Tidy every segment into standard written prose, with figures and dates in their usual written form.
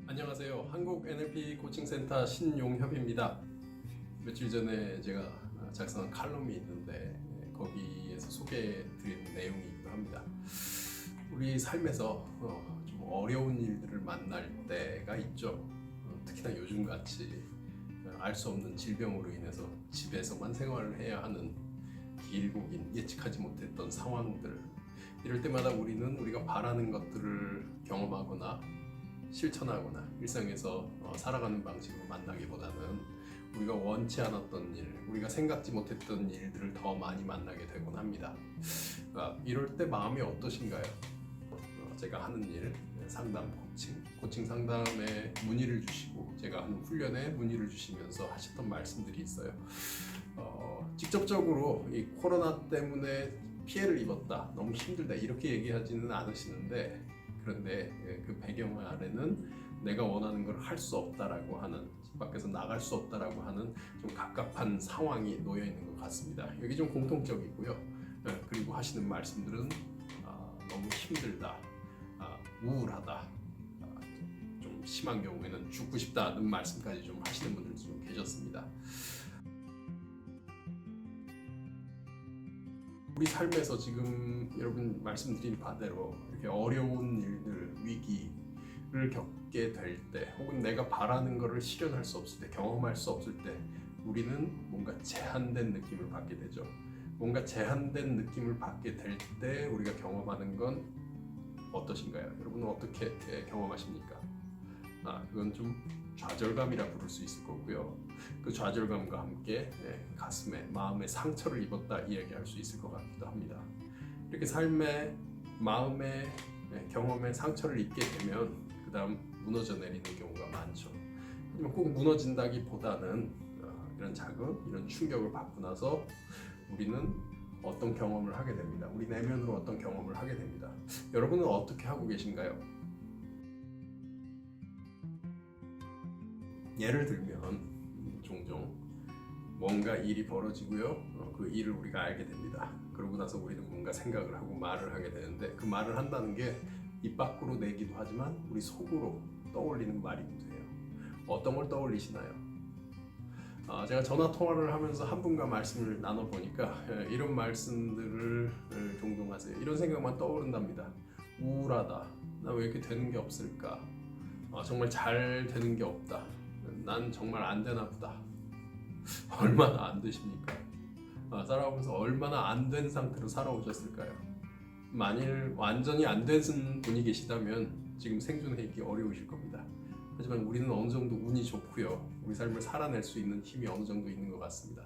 안녕하세요. 한국 NLP 코칭센터 신용협입니다. 며칠 전에 제가 작성한 칼럼이 있는데 거기에서 소개해드린 내용이기도 합니다. 우리 삶에서 좀 어려운 일들을 만날 때가 있죠. 특히나 요즘같이 알 수 없는 질병으로 인해서 집에서만 생활을 해야 하는 길고 긴 예측하지 못했던 상황들, 이럴 때마다 우리는 우리가 바라는 것들을 경험하거나 실천하거나 일상에서 살아가는 방식으로 만나기보다는 우리가 원치 않았던 일, 우리가 생각지 못했던 일들을 더 많이 만나게 되곤 합니다. 이럴 때 마음이 어떠신가요? 제가 하는 일, 상담, 코칭 상담에 문의를 주시고 제가 하는 훈련에 문의를 주시면서 하셨던 말씀들이 있어요. 직접적으로 이 코로나 때문에 피해를 입었다, 너무 힘들다 이렇게 얘기하지는 않으시는데, 그런데 그 배경 아래는 내가 원하는 걸 할 수 없다라고 하는, 집 밖에서 나갈 수 없다라고 하는 좀 갑갑한 상황이 놓여 있는 것 같습니다. 여기 좀 공통적이고요. 그리고 하시는 말씀들은 너무 힘들다, 우울하다, 좀 심한 경우에는 죽고 싶다는 말씀까지 좀 하시는 분들도 좀 계셨습니다. 우리 삶에서 지금 여러분 말씀드린 바대로 이렇게 어려운 일들, 위기를 겪게 될 때, 혹은 내가 바라는 것을 실현할 수 없을 때, 경험할 수 없을 때 우리는 뭔가 제한된 느낌을 받게 되죠. 뭔가 제한된 느낌을 받게 될 때 우리가 경험하는 건 어떠신가요? 여러분은 어떻게 경험하십니까? 그건 좀 좌절감이라 부를 수 있을 거고요. 그 좌절감과 함께 가슴에, 마음에 상처를 입었다 이야기할 수 있을 것 같기도 합니다. 이렇게 삶에, 마음에, 경험에 상처를 입게 되면 그 다음 무너져 내리는 경우가 많죠. 하지만 꼭 무너진다기보다는 이런 자극, 이런 충격을 받고 나서 우리는 어떤 경험을 하게 됩니다. 우리 내면으로 어떤 경험을 하게 됩니다. 여러분은 어떻게 하고 계신가요? 예를 들면 종종 뭔가 일이 벌어지고요. 그 일을 우리가 알게 됩니다. 그러고 나서 우리는 뭔가 생각을 하고 말을 하게 되는데, 그 말을 한다는 게 입 밖으로 내기도 하지만 우리 속으로 떠올리는 말이기도 해요. 어떤 걸 떠올리시나요? 제가 전화 통화를 하면서 한 분과 말씀을 나눠보니까 이런 말씀들을 종종 하세요. 이런 생각만 떠오른답니다. 우울하다. 나 왜 이렇게 되는 게 없을까? 정말 잘 되는 게 없다. 난 정말 안 되나 보다. 얼마나 안 되십니까? 살아오면서 얼마나 안 된 상태로 살아오셨을까요? 만일 완전히 안 된 분이 계시다면 지금 생존하기 어려우실 겁니다. 하지만 우리는 어느 정도 운이 좋고요. 우리 삶을 살아낼 수 있는 힘이 어느 정도 있는 것 같습니다.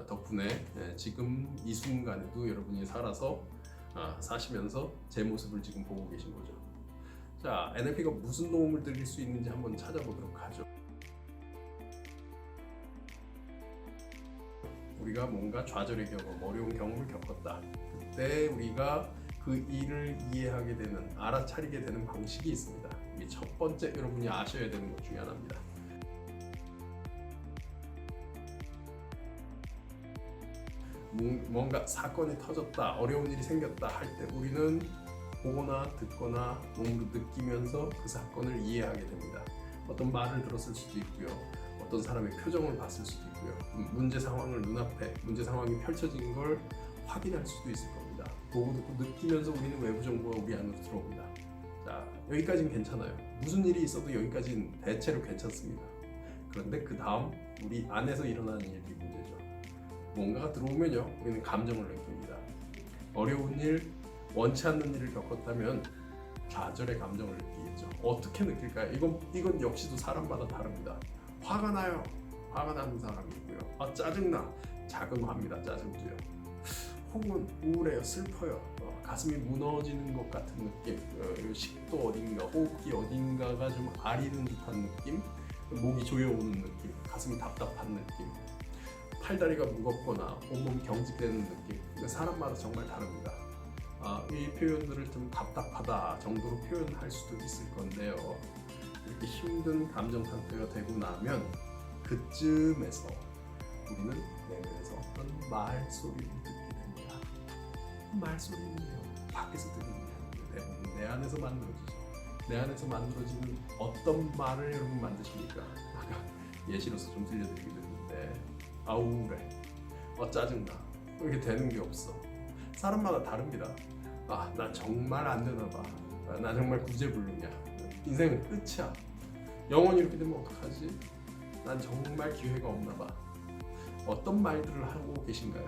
덕분에 지금 이 순간에도 여러분이 살아서 사시면서 제 모습을 지금 보고 계신 거죠. 자, NLP가 무슨 도움을 드릴 수 있는지 한번 찾아보도록 하죠. 우리가 뭔가 좌절의 경험, 어려운 경험을 겪었다. 그때 우리가 그 일을 이해하게 되는, 알아차리게 되는 방식이 있습니다. 이게 첫 번째 여러분이 아셔야 되는 것 중에 하나입니다. 뭔가 사건이 터졌다, 어려운 일이 생겼다 할 때 우리는 보거나 듣거나 몸으로 느끼면서 그 사건을 이해하게 됩니다. 어떤 말을 들었을 수도 있고요. 어떤 사람의 표정을 봤을 수도 있고요. 문제 상황을 눈앞에, 문제 상황이 펼쳐진 걸 확인할 수도 있을 겁니다. 보고 듣고 느끼면서 우리는 외부 정보가 우리 안으로 들어옵니다. 자, 여기까지는 괜찮아요. 무슨 일이 있어도 여기까지는 대체로 괜찮습니다. 그런데 그 다음 우리 안에서 일어나는 일이 문제죠. 뭔가가 들어오면요, 우리는 감정을 느낍니다. 어려운 일, 원치 않는 일을 겪었다면 좌절의 감정을 느끼겠죠. 어떻게 느낄까요? 이건 역시도 사람마다 다릅니다. 화가 나요. 화가 나는 사람이 있고요. 짜증나. 자금합니다. 짜증도요. 혹은 우울해요. 슬퍼요. 가슴이 무너지는 것 같은 느낌. 식도 어딘가, 호흡기 어딘가가 좀 아리는 듯한 느낌. 목이 조여오는 느낌. 가슴이 답답한 느낌. 팔다리가 무겁거나 온몸이 경직되는 느낌. 사람마다 정말 다릅니다. 이 표현들을 좀 답답하다 정도로 표현할 수도 있을 건데요. 이렇게 힘든 감정 상태가 되고 나면 그쯤에서 우리는 내면에서 어떤 말소리를 듣게 됩니다. 말소리는요, 밖에서 들리는 게 아니고 내 안에서 만들어지죠. 내 안에서 만들어지는 어떤 말을 여러분 만드십니까? 아까 예시로서 좀 들려드리기도 했는데 우울해, 짜증나, 이렇게 되는 게 없어. 사람마다 다릅니다. 난 정말 안 되나 봐. 나 정말 구제불능이야. 인생은 끝이야. 영원히 이렇게 되면 어떡하지? 난 정말 기회가 없나 봐. 어떤 말들을 하고 계신가요?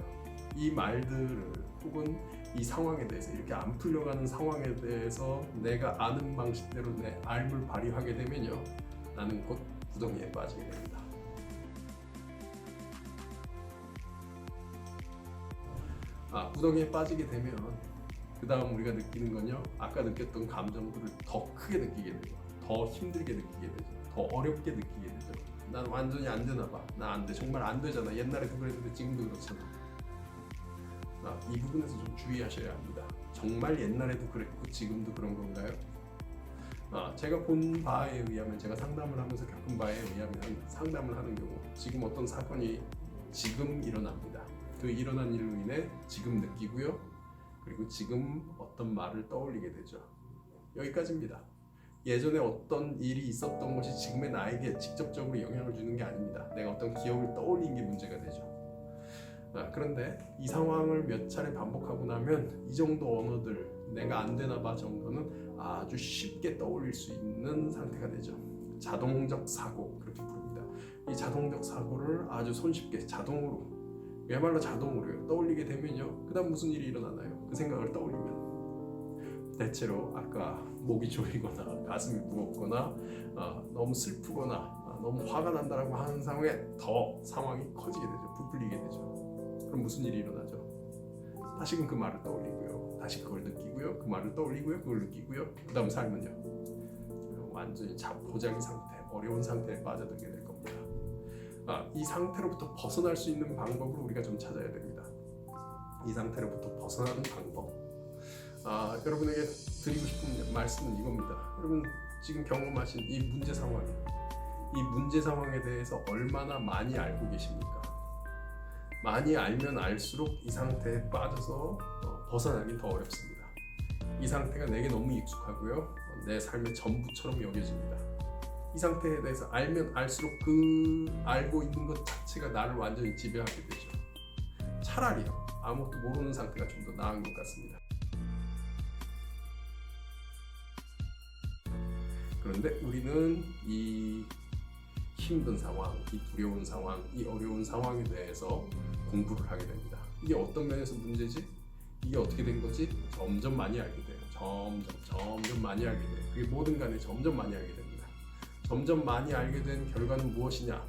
이 말들을 혹은 이 상황에 대해서 이렇게 안 풀려가는 상황에 대해서 내가 아는 방식대로 내 알을 발휘하게 되면요, 나는 곧 구덩이에 빠지게 됩니다. 구덩이에 빠지게 되면 그 다음 우리가 느끼는 건요, 아까 느꼈던 감정들을 더 크게 느끼게 되죠. 더 힘들게 느끼게 되죠. 더 어렵게 느끼게 되죠. 난 완전히 안 되나 봐. 나 안 돼. 정말 안 되잖아. 옛날에도 그랬는데 지금도 그렇잖아. 이 부분에서 좀 주의하셔야 합니다. 정말 옛날에도 그랬고 지금도 그런 건가요? 제가 본 바에 의하면, 제가 상담을 하면서 겪은 바에 의하면, 상담을 하는 경우 지금 어떤 사건이 지금 일어납니다. 그 일어난 일로 인해 지금 느끼고요, 그리고 지금 어떤 말을 떠올리게 되죠. 여기까지입니다. 예전에 어떤 일이 있었던 것이 지금의 나에게 직접적으로 영향을 주는 게 아닙니다. 내가 어떤 기억을 떠올린 게 문제가 되죠. 그런데 이 상황을 몇 차례 반복하고 나면 이 정도 언어들, 내가 안 되나 봐 정도는 아주 쉽게 떠올릴 수 있는 상태가 되죠. 자동적 사고, 그렇게 부릅니다. 이 자동적 사고를 아주 손쉽게 자동으로, 그야말로 자동으로요, 떠올리게 되면요, 그 다음 무슨 일이 일어나나요? 그 생각을 떠올리면 대체로 아까 목이 조이거나 가슴이 무겁거나 너무 슬프거나 너무 화가 난다라고 하는 상황에 더 상황이 커지게 되죠. 부풀리게 되죠. 그럼 무슨 일이 일어나죠? 다시금 그 말을 떠올리고요, 다시 그걸 느끼고요, 그 말을 떠올리고요, 그걸 느끼고요, 그 다음 삶은요, 완전히 자포자기 상태, 어려운 상태에 빠져들게 될 겁니다. 이 상태로부터 벗어날 수 있는 방법을 우리가 좀 찾아야 됩니다. 이 상태로부터 벗어나는 방법, 여러분에게 드리고 싶은 말씀은 이겁니다. 여러분 지금 경험하신 이 문제 상황에 대해서 얼마나 많이 알고 계십니까? 많이 알면 알수록 이 상태에 빠져서 벗어나기 더 어렵습니다. 이 상태가 내게 너무 익숙하고요, 내 삶의 전부처럼 여겨집니다. 이 상태에 대해서 알면 알수록 그 알고 있는 것 자체가 나를 완전히 지배하게 되죠. 차라리요, 아무것도 모르는 상태가 좀 더 나은 것 같습니다. 그런데 우리는 이 힘든 상황, 이 두려운 상황, 이 어려운 상황에 대해서 공부를 하게 됩니다. 이게 어떤 면에서 문제지? 이게 어떻게 된 거지? 점점 많이 알게 돼요. 점점 많이 알게 돼요. 그게 뭐든 간에 점점 많이 알게 됩니다. 점점 많이 알게 된 결과는 무엇이냐?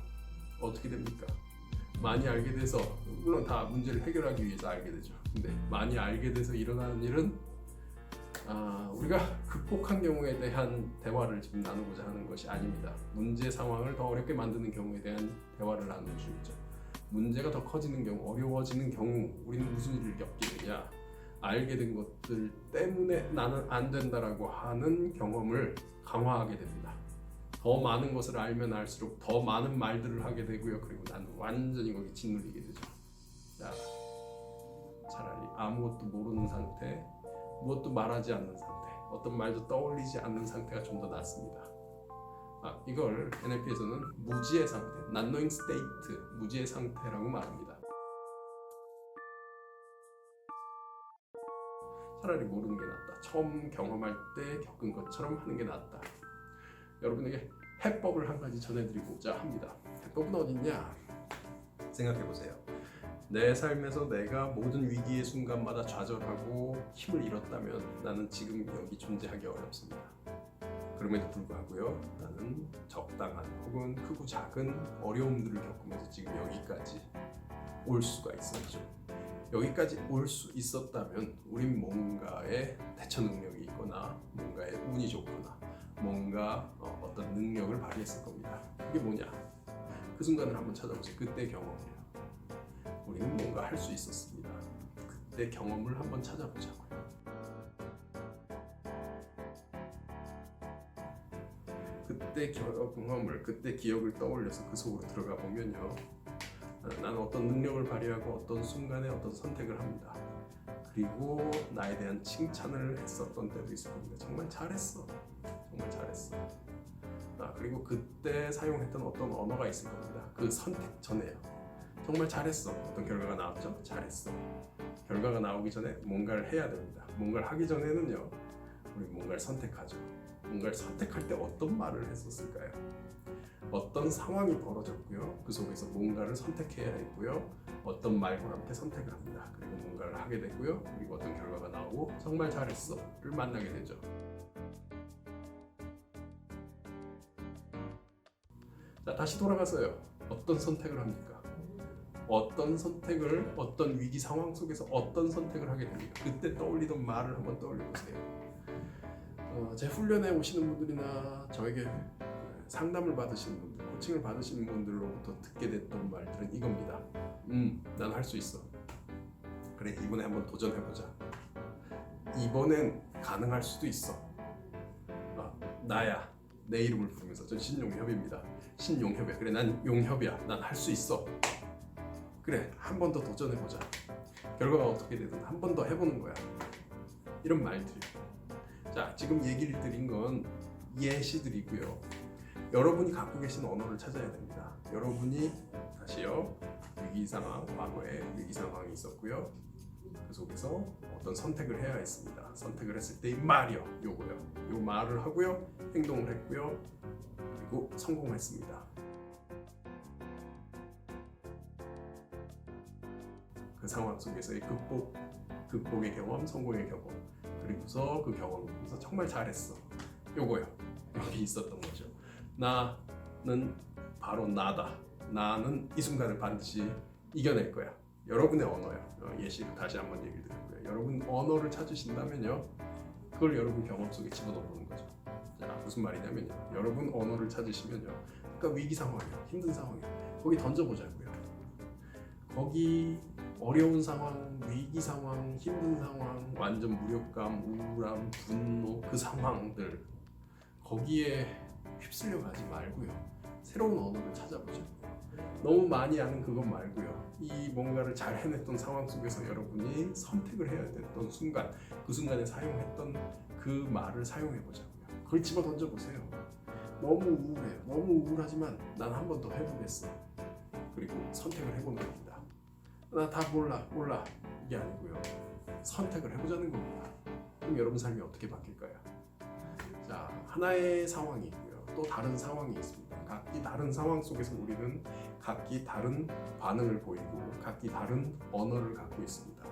어떻게 됩니까? 많이 알게 돼서, 물론 다 문제를 해결하기 위해서 알게 되죠. 근데 많이 알게 돼서 일어나는 일은 우리가 극복한 경우에 대한 대화를 지금 나누고자 하는 것이 아닙니다. 문제 상황을 더 어렵게 만드는 경우에 대한 대화를 나누는 중이죠. 문제가 더 커지는 경우, 어려워지는 경우 우리는 무슨 일을 겪게 되냐? 알게 된 것들 때문에 나는 안 된다라고 하는 경험을 강화하게 됩니다. 더 많은 것을 알면 알수록 더 많은 말들을 하게 되고요, 그리고 나는 완전히 거기 짓눌리게 되죠. 차라리 아무것도 모르는 상태, 무엇도 말하지 않는 상태, 어떤 말도 떠올리지 않는 상태가 좀 더 낫습니다. 이걸 NLP에서는 무지의 상태, not knowing state, 무지의 상태라고 말합니다. 차라리 모르는 게 낫다. 처음 경험할 때 겪은 것처럼 하는 게 낫다. 여러분에게 해법을 한 가지 전해드리고자 합니다. 해법은 어딨냐? 생각해보세요. 내 삶에서 내가 모든 위기의 순간마다 좌절하고 힘을 잃었다면 나는 지금 여기 존재하기 어렵습니다. 그럼에도 불구하고요, 나는 적당한 혹은 크고 작은 어려움들을 겪으면서 지금 여기까지 올 수가 있었죠. 여기까지 올 수 있었다면 우린 뭔가의 대처 능력이 있거나 뭔가의 운이 좋거나 뭔가 어떤 능력을 발휘했을 겁니다. 그게 뭐냐? 그 순간을 한번 찾아보세요. 그때 경험이에요. 우리는 뭔가 할 수 있었습니다. 그때 경험을 한번 찾아보자고요. 그때 경험을, 그때 기억을 떠올려서 그 속으로 들어가 보면요, 나는 어떤 능력을 발휘하고 어떤 순간에 어떤 선택을 합니다. 그리고 나에 대한 칭찬을 했었던 때도 있을 겁니다. 정말 잘했어. 정말 잘했어. 그리고 그때 사용했던 어떤 언어가 있을 겁니다. 그 선택 전에요. 정말 잘했어. 어떤 결과가 나왔죠? 잘했어. 결과가 나오기 전에 뭔가를 해야 됩니다. 뭔가를 하기 전에는요, 우리 뭔가를 선택하죠. 뭔가를 선택할 때 어떤 말을 했었을까요? 어떤 상황이 벌어졌고요. 그 속에서 뭔가를 선택해야 했고요. 어떤 말과 함께 선택을 합니다. 그리고 뭔가를 하게 되고요. 그리고 어떤 결과가 나오고 정말 잘했어를 만나게 되죠. 자, 다시 돌아가서요. 어떤 선택을 합니까? 어떤 선택을, 어떤 위기 상황 속에서 어떤 선택을 하게 됩니까? 그때 떠올리던 말을 한번 떠올려 보세요. 제 훈련에 오시는 분들이나 저에게 상담을 받으시는 분들, 코칭을 받으시는 분들로부터 듣게 됐던 말들은 이겁니다. 난 할 수 있어. 그래, 이번에 한번 도전해보자. 이번엔 가능할 수도 있어. 나야. 내 이름을 부르면서, 전 신용협입니다. 신용협이야. 그래, 난 용협이야. 난 할 수 있어. 그래, 한 번 더 도전해보자. 결과가 어떻게 되든 한 번 더 해보는 거야. 이런 말들이. 자, 지금 얘기를 드린 건 예시들이고요. 여러분이 갖고 계신 언어를 찾아야 됩니다. 여러분이 다시요, 위기 상황, 과거에 위기 상황이 있었고요. 그 속에서 어떤 선택을 해야 했습니다. 선택을 했을 때 이 말이요, 요거요. 요 말을 하고요, 행동을 했고요, 그리고 성공했습니다. 그 상황 속에서의 극복의 경험, 성공의 경험, 그리고서 그 경험을 통해서 정말 잘했어. 요거요. 여기 있었던 거죠. 나는 바로 나다. 나는 이 순간을 반드시 이겨낼 거야. 여러분의 언어요. 예시를 다시 한번 얘기를 드리고요. 여러분 언어를 찾으신다면요, 그걸 여러분 경험 속에 집어넣는 거죠. 자, 무슨 말이냐면요, 여러분 언어를 찾으시면요, 그러니까 위기 상황이요, 힘든 상황이요, 거기 던져보자고요. 거기 어려운 상황, 위기 상황, 힘든 상황, 완전 무력감, 우울함, 분노, 그 상황들, 거기에 휩쓸려 가지 말고요, 새로운 언어를 찾아보자고요. 너무 많이 아는 그것 말고요, 이 뭔가를 잘 해냈던 상황 속에서 여러분이 선택을 해야 됐던 순간, 그 순간에 사용했던 그 말을 사용해 보자고요. 그걸 집어 던져 보세요. 너무 우울해요. 너무 우울하지만 난 한 번 더 해보겠어. 그리고 선택을 해보는 겁니다. 나 다 몰라 이게 아니고요, 선택을 해보자는 겁니다. 그럼 여러분 삶이 어떻게 바뀔까요? 자, 하나의 상황이 있고요, 또 다른 상황이 있습니다. 각기 다른 상황 속에서 우리는 각기 다른 반응을 보이고 각기 다른 언어를 갖고 있습니다.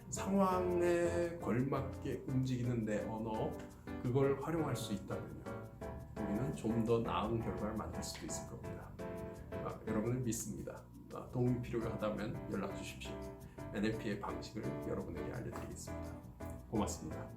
상황에 걸맞게 움직이는 내 언어, 그걸 활용할 수 있다면요, 우리는 좀 더 나은 결과를 만들 수도 있을 겁니다. 여러분을 믿습니다. 도움이 필요하다면 연락 주십시오. NLP의 방식을 여러분에게 알려드리겠습니다. 고맙습니다.